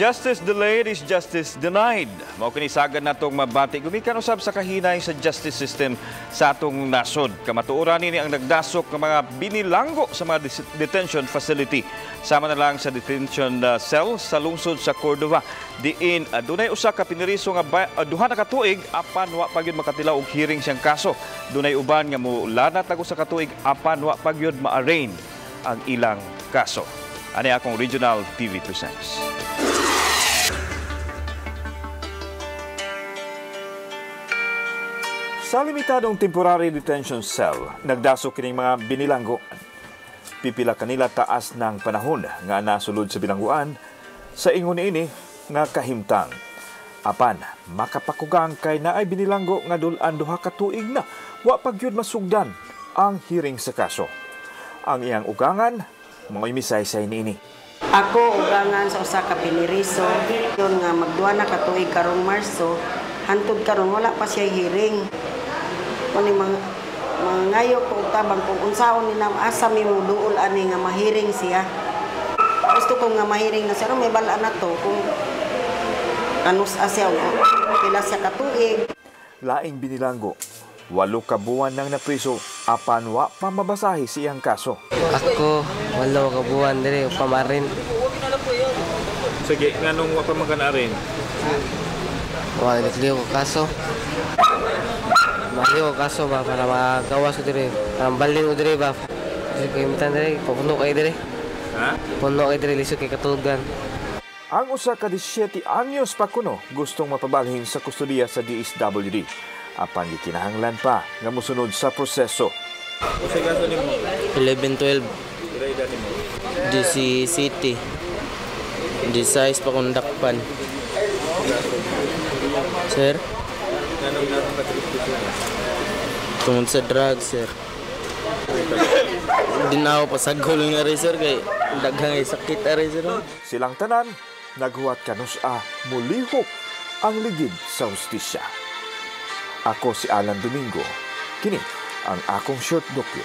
Justice delayed is justice denied. Mao kini sagad natong mabati gumikan usab sa kahinay sa justice system sa atong nasod. Kamatuoran nini ang nagdasok ng mga binilanggo sa mga detention facility. Sama na lang sa detention cell sa lungsod sa Cordova. Diin dunay usa ka piniriso nga duha na ka tuig apan wa pagyud makatilaw og hearing siyang kaso. Dunay uban nga mulanat tago sa katuig apan wa pagyud ma-arraign ang ilang kaso. Ani akong Regional TV Presents. Sa limitadong temporary detention cell, nagdasok kining mga binilanggo. Pipila kanila taas ng panahon nga nasulod sa bilangguan sa ingon ini nga kahimtang. Apan, makapakugang kay naay binilanggo nga dulan duha ka tuig na wa pagyud masugdan ang hearing sa kaso. Ang iyang ugangan, mga misaysay niini. Ako ugangan sa usa ka piniriso yun nga magduha na ka tuig karong Marso, hantod karon wala pa siya hearing. Kung mangayo ko tabang kung unsaon ni nam asa mi mo duol ani nga mahiring siya. Gusto ko nga mahiring na siya, may bala na to kung anus asya o pila siya katuig. Laing binilanggo, 8 ka buwan nang napriso apan wa pa mabasahi siyang kaso. Ako 8 ka buwan diri pamarin. Sige, nganong wa pa maganarin? Wa nagliw ko kaso. Mahliw ko kaso ba para magawas ko diri. Para balin ko diri ba. Kasi kimitan diri, papuno kay diri. Ha? Puno kay diri lisod kay katugan. Ang usa ka 17 anyos pa kuno gustong mapabalhin sa kustudiya sa DSWD. Apan gikinahanglan pa nga mosunod sa proseso. Usa kaso nimo? 11-12. Ira edad nimo? DC City. Di-size pa kong dakpan. Sir? Anong nakakatulog? Tungkol sa drugs, sir. Hindi na ako pasagol nga rin, sir, kay daghang sakit na rin, sir. Silang tanan, naghuwat kanusa mulihok ang ligid sa hustisya. Ako si Alan Domingo. Kini ang akong short docu.